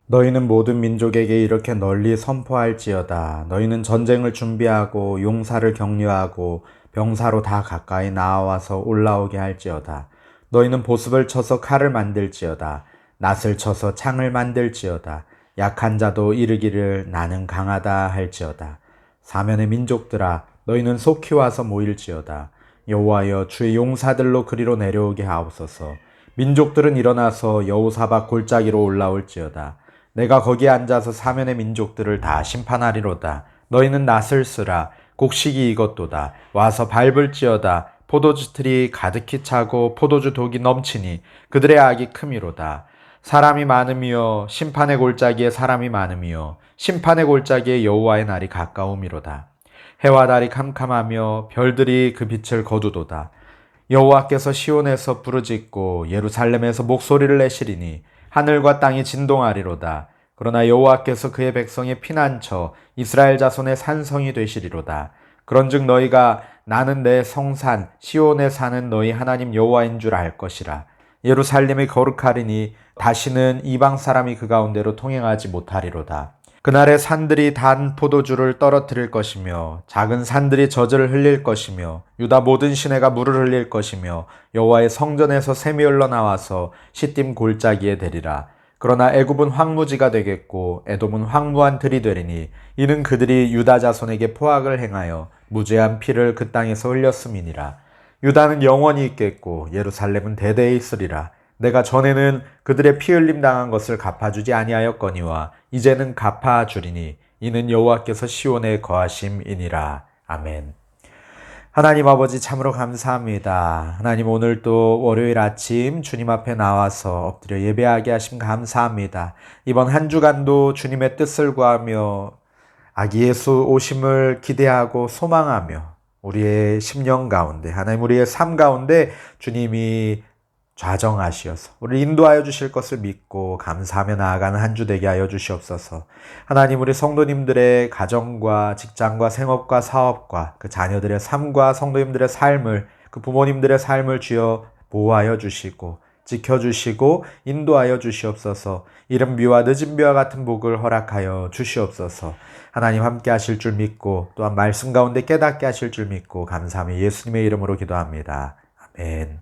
너희는 모든 민족에게 이렇게 널리 선포할지어다. 너희는 전쟁을 준비하고 용사를 격려하고 병사로 다 가까이 나와서 올라오게 할지어다. 너희는 보습을 쳐서 칼을 만들지어다. 낫을 쳐서 창을 만들지어다. 약한 자도 이르기를 나는 강하다 할지어다. 사면의 민족들아, 너희는 속히 와서 모일지어다. 여호와여, 주의 용사들로 그리로 내려오게 하옵소서. 민족들은 일어나서 여호사밧 골짜기로 올라올지어다. 내가 거기에 앉아서 사면의 민족들을 다 심판하리로다. 너희는 낫을 쓰라. 곡식이 익었도다. 와서 밟을지어다. 포도주 틀이 가득히 차고 포도주 독이 넘치니 그들의 악이 크미로다. 사람이 많음이여 심판의 골짜기에 사람이 많음이여 심판의 골짜기에 여호와의 날이 가까움이로다. 해와 달이 캄캄하며 별들이 그 빛을 거두도다. 여호와께서 시온에서 부르짖고 예루살렘에서 목소리를 내시리니 하늘과 땅이 진동하리로다. 그러나 여호와께서 그의 백성의 피난처 이스라엘 자손의 산성이 되시리로다. 그런즉 너희가 나는 내 성산 시온에 사는 너희 하나님 여호와인 줄 알 것이라. 예루살렘이 거룩하리니 다시는 이방 사람이 그 가운데로 통행하지 못하리로다. 그날에 산들이 단 포도주를 떨어뜨릴 것이며 작은 산들이 젖을 흘릴 것이며 유다 모든 시내가 물을 흘릴 것이며 여호와의 성전에서 샘이 흘러나와서 시딤 골짜기에 되리라. 그러나 애굽은 황무지가 되겠고 에돔은 황무한 들이 되리니 이는 그들이 유다 자손에게 포악을 행하여 무죄한 피를 그 땅에서 흘렸음이니라. 유다는 영원히 있겠고 예루살렘은 대대에 있으리라. 내가 전에는 그들의 피 흘림 당한 것을 갚아주지 아니하였거니와 이제는 갚아주리니 이는 여호와께서 시온에 거하심이니라. 아멘. 하나님 아버지 참으로 감사합니다. 하나님 오늘 또 월요일 아침 주님 앞에 나와서 엎드려 예배하게 하심 감사합니다. 이번 한 주간도 주님의 뜻을 구하며 아기 예수 오심을 기대하고 소망하며 우리의 심령 가운데 하나님 우리의 삶 가운데 주님이 좌정하시어서 우리 인도하여 주실 것을 믿고 감사하며 나아가는 한 주 되게 하여 주시옵소서. 하나님 우리 성도님들의 가정과 직장과 생업과 사업과 그 자녀들의 삶과 성도님들의 삶을 그 부모님들의 삶을 주여 보호하여 주시고 지켜주시고 인도하여 주시옵소서. 이른 비와 늦은 비와 같은 복을 허락하여 주시옵소서. 하나님 함께 하실 줄 믿고 또한 말씀 가운데 깨닫게 하실 줄 믿고 감사하며 예수님의 이름으로 기도합니다. 아멘.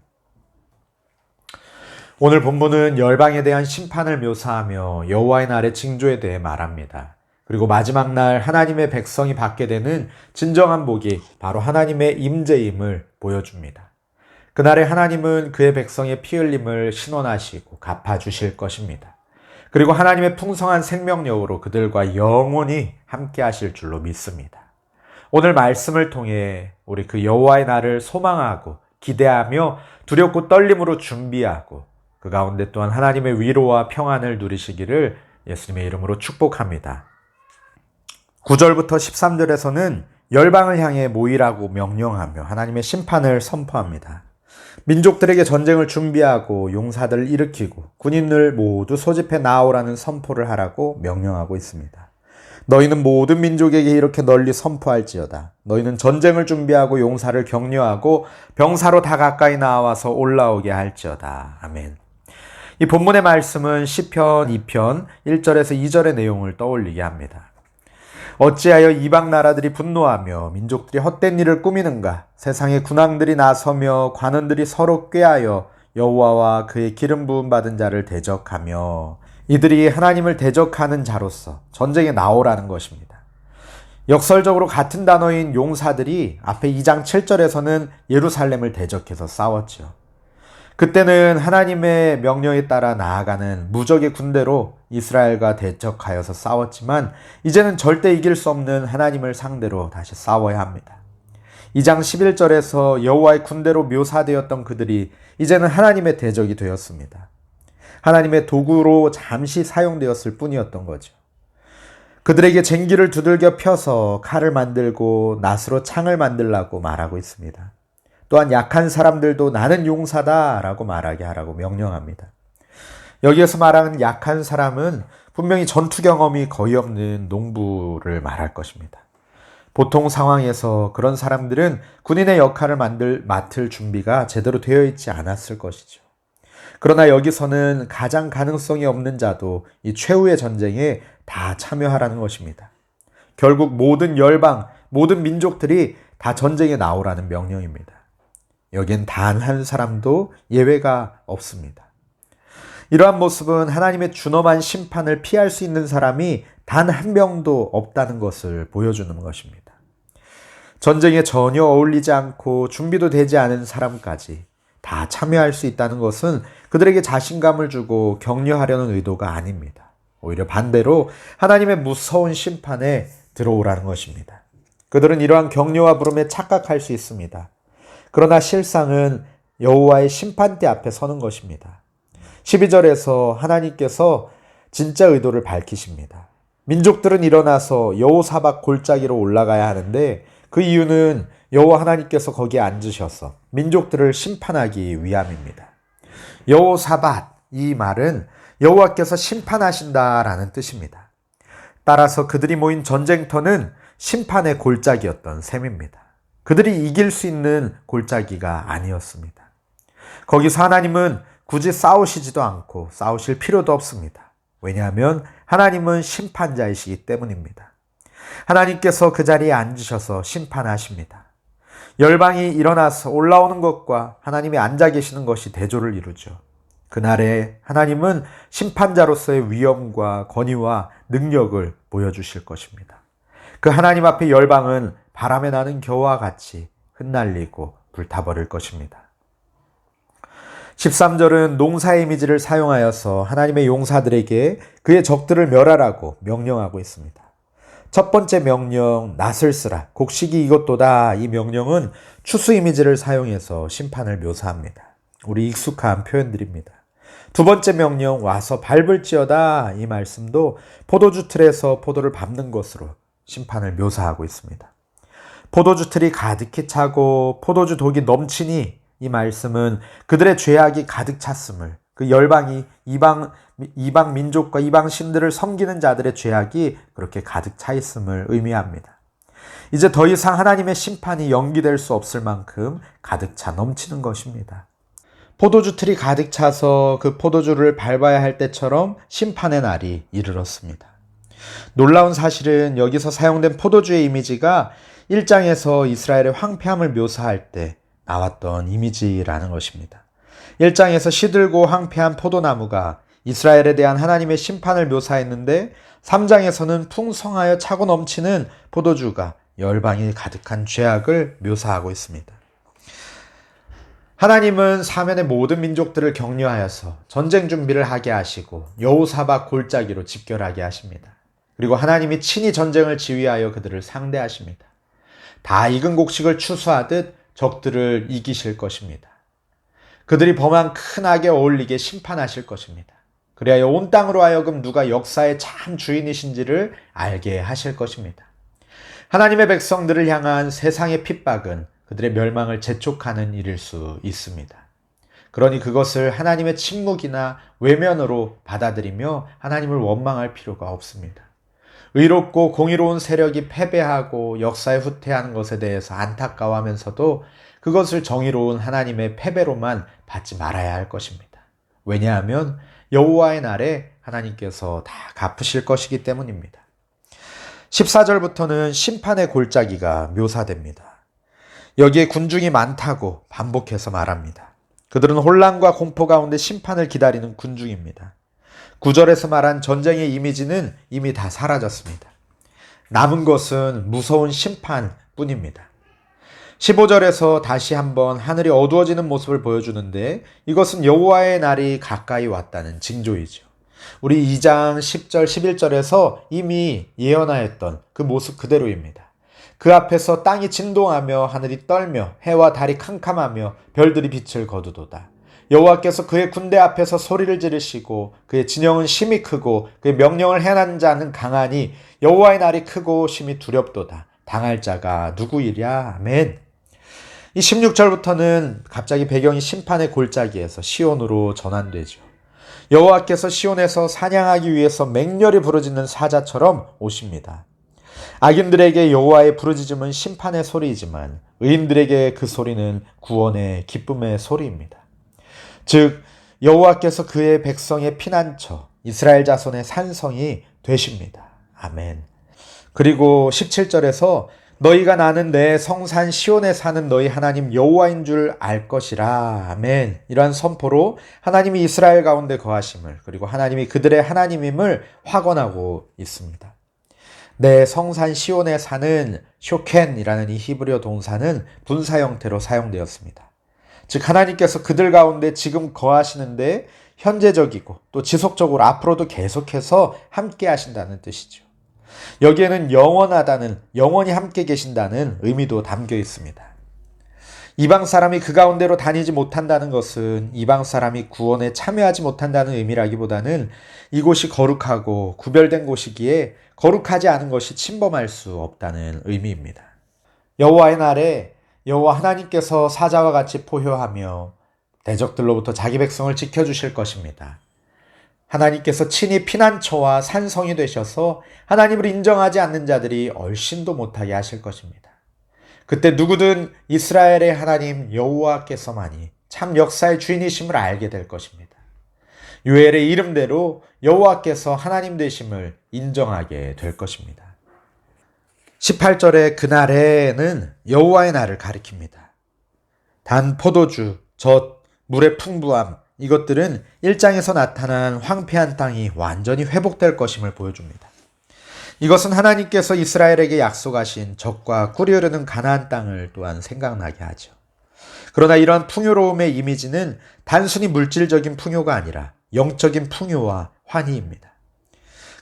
오늘 본문은 열방에 대한 심판을 묘사하며 여호와의 날의 징조에 대해 말합니다. 그리고 마지막 날 하나님의 백성이 받게 되는 진정한 복이 바로 하나님의 임재임을 보여줍니다. 그날에 하나님은 그의 백성의 피 흘림을 신원하시고 갚아주실 것입니다. 그리고 하나님의 풍성한 생명력으로 그들과 영원히 함께 하실 줄로 믿습니다. 오늘 말씀을 통해 우리 그 여호와의 날을 소망하고 기대하며 두렵고 떨림으로 준비하고 그 가운데 또한 하나님의 위로와 평안을 누리시기를 예수님의 이름으로 축복합니다. 9절부터 13절에서는 열방을 향해 모이라고 명령하며 하나님의 심판을 선포합니다. 민족들에게 전쟁을 준비하고 용사들을 일으키고 군인을 모두 소집해 나오라는 선포를 하라고 명령하고 있습니다. 너희는 모든 민족에게 이렇게 널리 선포할지어다. 너희는 전쟁을 준비하고 용사를 격려하고 병사로 다 가까이 나와서 올라오게 할지어다. 아멘. 이 본문의 말씀은 시편 2편 1절에서 2절의 내용을 떠올리게 합니다. 어찌하여 이방 나라들이 분노하며 민족들이 헛된 일을 꾸미는가? 세상의 군왕들이 나서며 관원들이 서로 꾀하여 여호와와 그의 기름 부음 받은 자를 대적하며 이들이 하나님을 대적하는 자로서 전쟁에 나오라는 것입니다. 역설적으로 같은 단어인 용사들이 앞에 2장 7절에서는 예루살렘을 대적해서 싸웠죠. 그때는 하나님의 명령에 따라 나아가는 무적의 군대로 이스라엘과 대적하여서 싸웠지만 이제는 절대 이길 수 없는 하나님을 상대로 다시 싸워야 합니다. 2장 11절에서 여호와의 군대로 묘사되었던 그들이 이제는 하나님의 대적이 되었습니다. 하나님의 도구로 잠시 사용되었을 뿐이었던 거죠. 그들에게 쟁기를 두들겨 펴서 칼을 만들고 낫으로 창을 만들라고 말하고 있습니다. 또한 약한 사람들도 나는 용사다 라고 말하게 하라고 명령합니다. 여기에서 말하는 약한 사람은 분명히 전투 경험이 거의 없는 농부를 말할 것입니다. 보통 상황에서 그런 사람들은 군인의 역할을 맡을 준비가 제대로 되어 있지 않았을 것이죠. 그러나 여기서는 가장 가능성이 없는 자도 이 최후의 전쟁에 다 참여하라는 것입니다. 결국 모든 열방, 모든 민족들이 다 전쟁에 나오라는 명령입니다. 여긴 단 한 사람도 예외가 없습니다. 이러한 모습은 하나님의 준엄한 심판을 피할 수 있는 사람이 단 한 명도 없다는 것을 보여주는 것입니다. 전쟁에 전혀 어울리지 않고 준비도 되지 않은 사람까지 다 참여할 수 있다는 것은 그들에게 자신감을 주고 격려하려는 의도가 아닙니다. 오히려 반대로 하나님의 무서운 심판에 들어오라는 것입니다. 그들은 이러한 격려와 부름에 착각할 수 있습니다. 그러나 실상은 여호와의 심판대 앞에 서는 것입니다. 12절에서 하나님께서 진짜 의도를 밝히십니다. 민족들은 일어나서 여호사밧 골짜기로 올라가야 하는데 그 이유는 여호와 하나님께서 거기에 앉으셔서 민족들을 심판하기 위함입니다. 여호사밧, 이 말은 여호와께서 심판하신다라는 뜻입니다. 따라서 그들이 모인 전쟁터는 심판의 골짜기였던 셈입니다. 그들이 이길 수 있는 골짜기가 아니었습니다. 거기서 하나님은 굳이 싸우시지도 않고 싸우실 필요도 없습니다. 왜냐하면 하나님은 심판자이시기 때문입니다. 하나님께서 그 자리에 앉으셔서 심판하십니다. 열방이 일어나서 올라오는 것과 하나님이 앉아 계시는 것이 대조를 이루죠. 그날에 하나님은 심판자로서의 위엄과 권위와 능력을 보여주실 것입니다. 그 하나님 앞에 열방은 바람에 나는 겨와 같이 흩날리고 불타버릴 것입니다. 13절은 농사의 이미지를 사용하여서 하나님의 용사들에게 그의 적들을 멸하라고 명령하고 있습니다. 첫 번째 명령, 낫을 쓰라, 곡식이 이것도다. 이 명령은 추수 이미지를 사용해서 심판을 묘사합니다. 우리 익숙한 표현들입니다. 두 번째 명령, 와서 밟을지어다. 이 말씀도 포도주 틀에서 포도를 밟는 것으로 심판을 묘사하고 있습니다. 포도주 틀이 가득히 차고 포도주 독이 넘치니, 이 말씀은 그들의 죄악이 가득 찼음을, 그 열방이 이방 민족과 이방 신들을 섬기는 자들의 죄악이 그렇게 가득 차 있음을 의미합니다. 이제 더 이상 하나님의 심판이 연기될 수 없을 만큼 가득 차 넘치는 것입니다. 포도주 틀이 가득 차서 그 포도주를 밟아야 할 때처럼 심판의 날이 이르렀습니다. 놀라운 사실은 여기서 사용된 포도주의 이미지가 1장에서 이스라엘의 황폐함을 묘사할 때 나왔던 이미지라는 것입니다. 1장에서 시들고 황폐한 포도나무가 이스라엘에 대한 하나님의 심판을 묘사했는데 3장에서는 풍성하여 차고 넘치는 포도주가 열방이 가득한 죄악을 묘사하고 있습니다. 하나님은 사면의 모든 민족들을 격려하여서 전쟁 준비를 하게 하시고 여호사밧 골짜기로 집결하게 하십니다. 그리고 하나님이 친히 전쟁을 지휘하여 그들을 상대하십니다. 다 익은 곡식을 추수하듯 적들을 이기실 것입니다. 그들이 범한 큰 악에 어울리게 심판하실 것입니다. 그리하여 온 땅으로 하여금 누가 역사의 참 주인이신지를 알게 하실 것입니다. 하나님의 백성들을 향한 세상의 핍박은 그들의 멸망을 재촉하는 일일 수 있습니다. 그러니 그것을 하나님의 침묵이나 외면으로 받아들이며 하나님을 원망할 필요가 없습니다. 의롭고 공의로운 세력이 패배하고 역사에 후퇴하는 것에 대해서 안타까워하면서도 그것을 정의로운 하나님의 패배로만 받지 말아야 할 것입니다. 왜냐하면 여호와의 날에 하나님께서 다 갚으실 것이기 때문입니다. 14절부터는 심판의 골짜기가 묘사됩니다. 여기에 군중이 많다고 반복해서 말합니다. 그들은 혼란과 공포 가운데 심판을 기다리는 군중입니다. 9절에서 말한 전쟁의 이미지는 이미 다 사라졌습니다. 남은 것은 무서운 심판뿐입니다. 15절에서 다시 한번 하늘이 어두워지는 모습을 보여주는데 이것은 여호와의 날이 가까이 왔다는 징조이죠. 우리 2장 10절 11절에서 이미 예언하였던 그 모습 그대로입니다. 그 앞에서 땅이 진동하며 하늘이 떨며 해와 달이 캄캄하며 별들이 빛을 거두도다. 여호와께서 그의 군대 앞에서 소리를 지르시고 그의 진영은 심히 크고 그의 명령을 행하는 자는 강하니 여호와의 날이 크고 심히 두렵도다. 당할 자가 누구이랴. 아멘. 이 16절부터는 갑자기 배경이 심판의 골짜기에서 시온으로 전환되죠. 여호와께서 시온에서 사냥하기 위해서 맹렬히 부르짖는 사자처럼 오십니다. 악인들에게 여호와의 부르짖음은 심판의 소리이지만 의인들에게 그 소리는 구원의 기쁨의 소리입니다. 즉 여호와께서 그의 백성의 피난처, 이스라엘 자손의 산성이 되십니다. 아멘. 그리고 17절에서 너희가 나는 내 성산 시온에 사는 너희 하나님 여호와인 줄 알 것이라. 아멘. 이러한 선포로 하나님이 이스라엘 가운데 거하심을, 그리고 하나님이 그들의 하나님임을 확언하고 있습니다. 내 성산 시온에 사는 쇼켄이라는 이 히브리어 동사는 분사 형태로 사용되었습니다. 즉 하나님께서 그들 가운데 지금 거하시는데 현재적이고 또 지속적으로 앞으로도 계속해서 함께 하신다는 뜻이죠. 여기에는 영원하다는, 영원히 함께 계신다는 의미도 담겨 있습니다. 이방 사람이 그 가운데로 다니지 못한다는 것은 이방 사람이 구원에 참여하지 못한다는 의미라기보다는 이곳이 거룩하고 구별된 곳이기에 거룩하지 않은 것이 침범할 수 없다는 의미입니다. 여호와의 날에 여호와 하나님께서 사자와 같이 포효하며 대적들로부터 자기 백성을 지켜주실 것입니다. 하나님께서 친히 피난처와 산성이 되셔서 하나님을 인정하지 않는 자들이 얼씬도 못하게 하실 것입니다. 그때 누구든 이스라엘의 하나님 여호와께서만이 참 역사의 주인이심을 알게 될 것입니다. 요엘의 이름대로 여호와께서 하나님 되심을 인정하게 될 것입니다. 18절의 그날에는 여호와의 날을 가리킵니다. 단, 포도주, 젖, 물의 풍부함, 이것들은 1장에서 나타난 황폐한 땅이 완전히 회복될 것임을 보여줍니다. 이것은 하나님께서 이스라엘에게 약속하신 젖과 꿀이 흐르는 가나안 땅을 또한 생각나게 하죠. 그러나 이런 풍요로움의 이미지는 단순히 물질적인 풍요가 아니라 영적인 풍요와 환희입니다.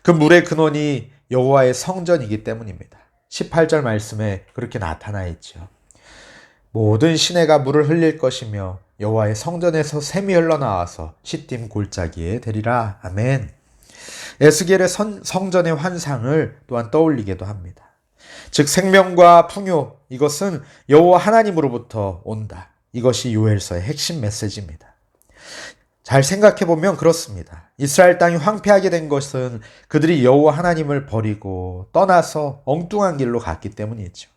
그 물의 근원이 여호와의 성전이기 때문입니다. 18절 말씀에 그렇게 나타나 있죠. 모든 시내가 물을 흘릴 것이며 여호와의 성전에서 샘이 흘러나와서 시딤 골짜기에 되리라. 아멘. 에스겔의 성전의 환상을 또한 떠올리기도 합니다. 즉 생명과 풍요, 이것은 여호와 하나님으로부터 온다. 이것이 요엘서의 핵심 메시지입니다. 잘 생각해보면 그렇습니다. 이스라엘 땅이 황폐하게 된 것은 그들이 여호와 하나님을 버리고 떠나서 엉뚱한 길로 갔기 때문이죠.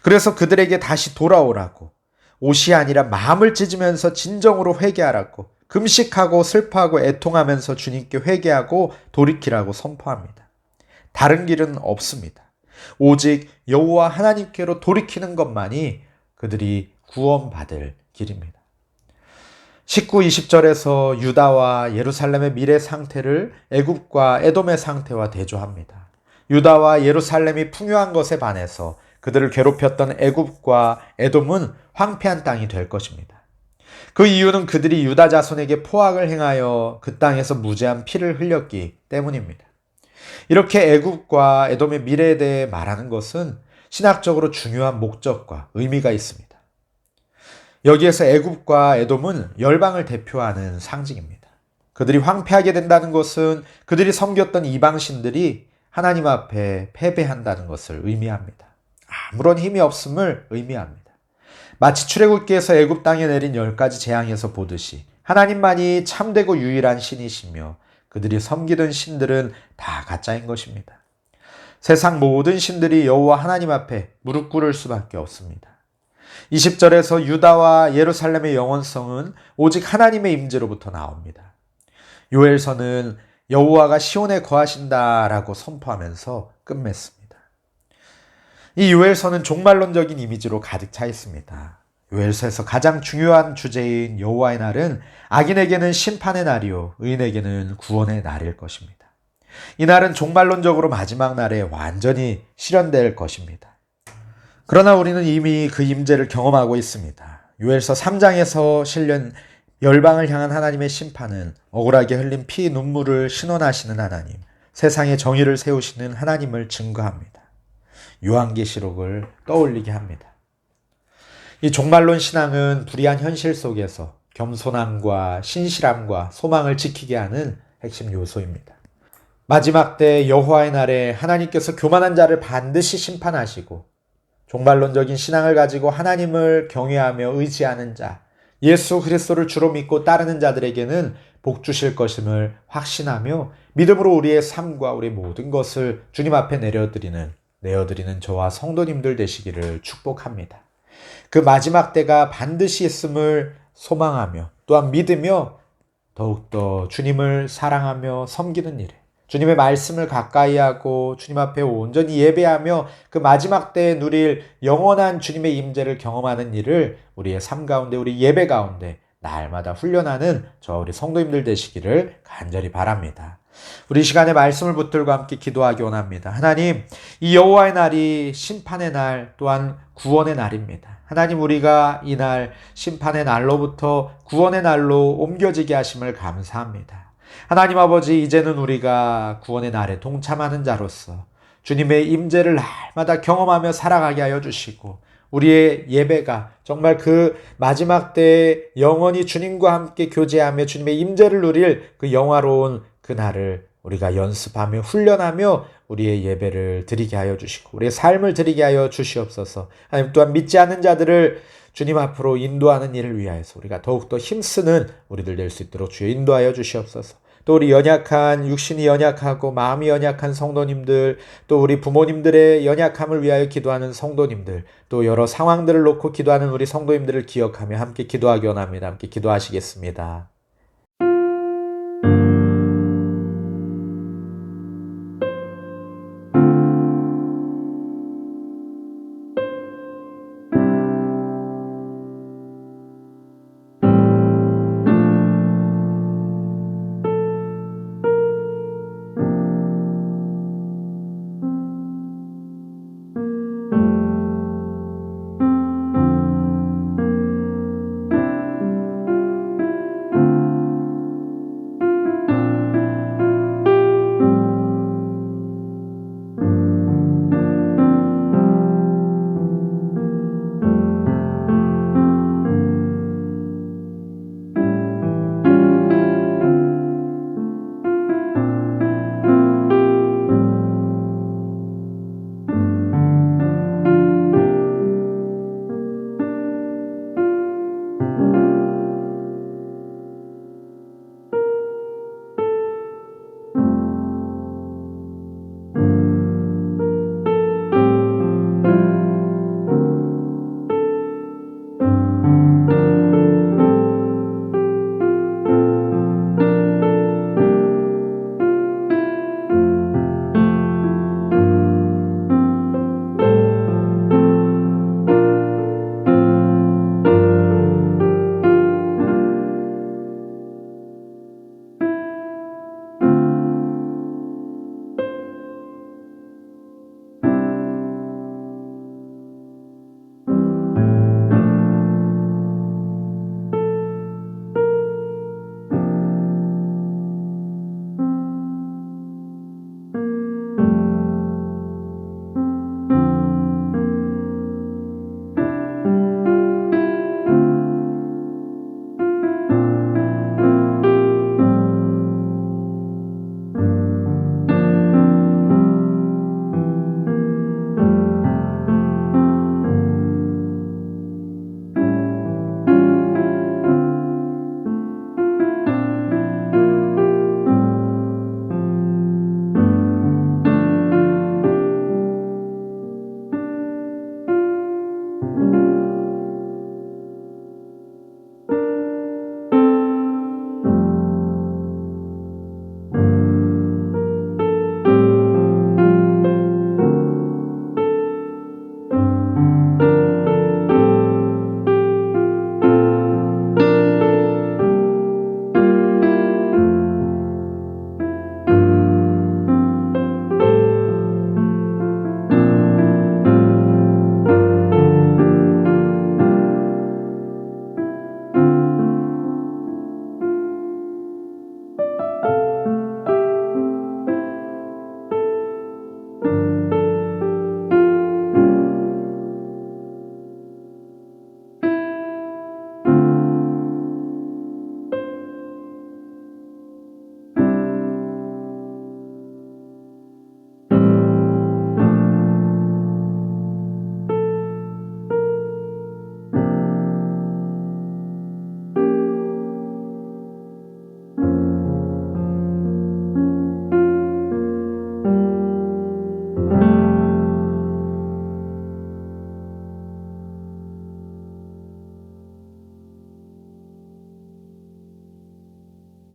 그래서 그들에게 다시 돌아오라고, 옷이 아니라 마음을 찢으면서 진정으로 회개하라고, 금식하고 슬퍼하고 애통하면서 주님께 회개하고 돌이키라고 선포합니다. 다른 길은 없습니다. 오직 여호와 하나님께로 돌이키는 것만이 그들이 구원받을 길입니다. 19, 20절에서 유다와 예루살렘의 미래 상태를 애굽과 에돔의 상태와 대조합니다. 유다와 예루살렘이 풍요한 것에 반해서 그들을 괴롭혔던 애굽과 에돔은 황폐한 땅이 될 것입니다. 그 이유는 그들이 유다 자손에게 포악을 행하여 그 땅에서 무죄한 피를 흘렸기 때문입니다. 이렇게 애굽과 에돔의 미래에 대해 말하는 것은 신학적으로 중요한 목적과 의미가 있습니다. 여기에서 애굽과 에돔은 열방을 대표하는 상징입니다. 그들이 황폐하게 된다는 것은 그들이 섬겼던 이방신들이 하나님 앞에 패배한다는 것을 의미합니다. 아무런 힘이 없음을 의미합니다. 마치 출애굽기에서 애굽 땅에 내린 10가지 재앙에서 보듯이 하나님만이 참되고 유일한 신이시며 그들이 섬기던 신들은 다 가짜인 것입니다. 세상 모든 신들이 여호와 하나님 앞에 무릎 꿇을 수밖에 없습니다. 20절에서 유다와 예루살렘의 영원성은 오직 하나님의 임재로부터 나옵니다. 요엘서는 여호와가 시온에 거하신다라고 선포하면서 끝맺습니다. 이 요엘서는 종말론적인 이미지로 가득 차 있습니다. 요엘서에서 가장 중요한 주제인 여호와의 날은 악인에게는 심판의 날이요 의인에게는 구원의 날일 것입니다. 이 날은 종말론적으로 마지막 날에 완전히 실현될 것입니다. 그러나 우리는 이미 그 임재를 경험하고 있습니다. 요엘서 3장에서 실린 열방을 향한 하나님의 심판은 억울하게 흘린 피 눈물을 신원하시는 하나님, 세상의 정의를 세우시는 하나님을 증거합니다. 요한계시록을 떠올리게 합니다. 이 종말론 신앙은 불의한 현실 속에서 겸손함과 신실함과 소망을 지키게 하는 핵심 요소입니다. 마지막 때 여호와의 날에 하나님께서 교만한 자를 반드시 심판하시고 종말론적인 신앙을 가지고 하나님을 경외하며 의지하는 자, 예수 그리스도를 주로 믿고 따르는 자들에게는 복 주실 것임을 확신하며 믿음으로 우리의 삶과 우리 모든 것을 주님 앞에 내어드리는 저와 성도님들 되시기를 축복합니다. 그 마지막 때가 반드시 있음을 소망하며 또한 믿으며 더욱더 주님을 사랑하며 섬기는 일에, 주님의 말씀을 가까이 하고 주님 앞에 온전히 예배하며 그 마지막 때에 누릴 영원한 주님의 임재를 경험하는 일을 우리의 삶 가운데, 우리 예배 가운데 날마다 훈련하는 우리 성도님들 되시기를 간절히 바랍니다. 우리 시간에 말씀을 붙들고 함께 기도하기 원합니다. 하나님, 이 여호와의 날이 심판의 날 또한 구원의 날입니다. 하나님, 우리가 이 날 심판의 날로부터 구원의 날로 옮겨지게 하심을 감사합니다. 하나님 아버지, 이제는 우리가 구원의 날에 동참하는 자로서 주님의 임재를 날마다 경험하며 살아가게 하여 주시고, 우리의 예배가 정말 그 마지막 때에 영원히 주님과 함께 교제하며 주님의 임재를 누릴 그 영화로운 그날을 우리가 연습하며 훈련하며 우리의 예배를 드리게 하여 주시고 우리의 삶을 드리게 하여 주시옵소서. 하나님, 또한 믿지 않는 자들을 주님 앞으로 인도하는 일을 위하여서 우리가 더욱더 힘쓰는 우리들 될 수 있도록 주여 인도하여 주시옵소서. 또 우리 연약한, 육신이 연약하고 마음이 연약한 성도님들, 또 우리 부모님들의 연약함을 위하여 기도하는 성도님들, 또 여러 상황들을 놓고 기도하는 우리 성도님들을 기억하며 함께 기도하기 원합니다. 함께 기도하시겠습니다.